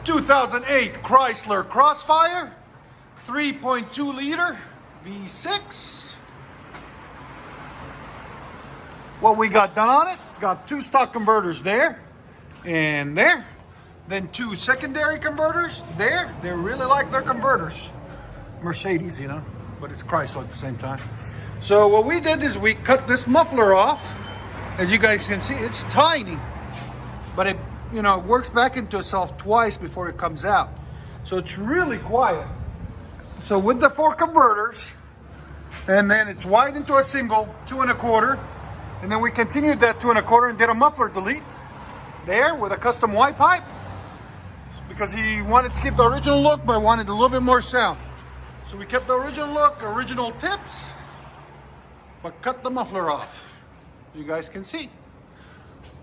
2008 Chrysler Crossfire, 3.2 liter V6. What we got done on it, it's got two stock converters there and there. Then two secondary converters there. They really like their converters. Mercedes, you know, but it's Chrysler at the same time. So what we did is we cut this muffler off. As you guys can see, it's tiny, but it, you know, works back into itself twice before it comes out. So it's really quiet. So with the four converters, and then it's wired into a single 2 1/4, and then we continued that 2 1/4 and did a muffler delete there with a custom Y pipe, because he wanted to keep the original look but wanted a little bit more sound. So we kept the original look, original tips, but cut the muffler off. You guys can see.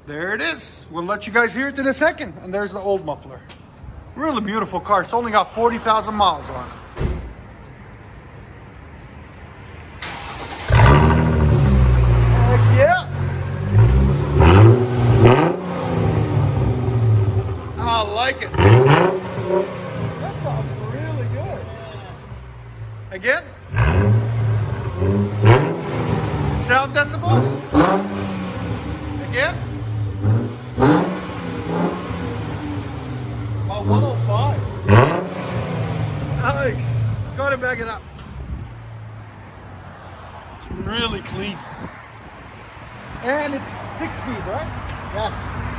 There it is. We'll let you guys hear it in a second. And there's the old muffler. Really beautiful car. It's only got 40,000 miles on it. Heck yeah. I like it. That sounds really good. Again? Sound decibels? Again? About 105. Nice. Go ahead and back it up. It's really clean. And it's 6-speed, right? Yes.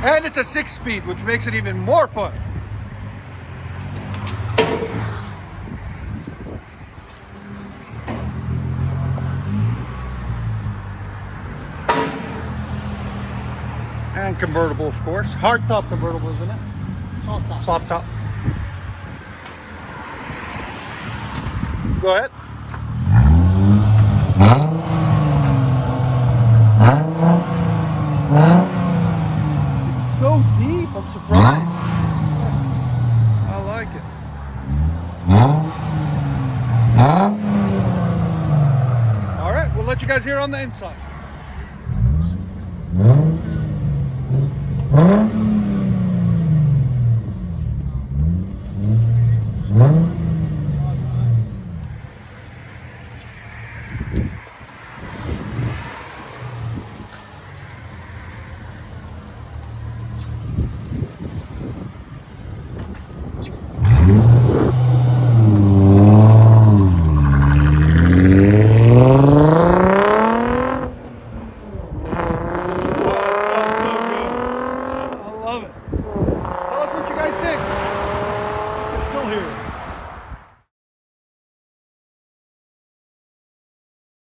And it's a 6-speed, which makes it even more fun. And convertible, of course. Hard top convertible, isn't it? Soft top. Soft top. Go ahead. It's so deep, I'm surprised. I like it. All right, we'll let you guys hear on the inside. Tell us what you guys think. I can still hear it.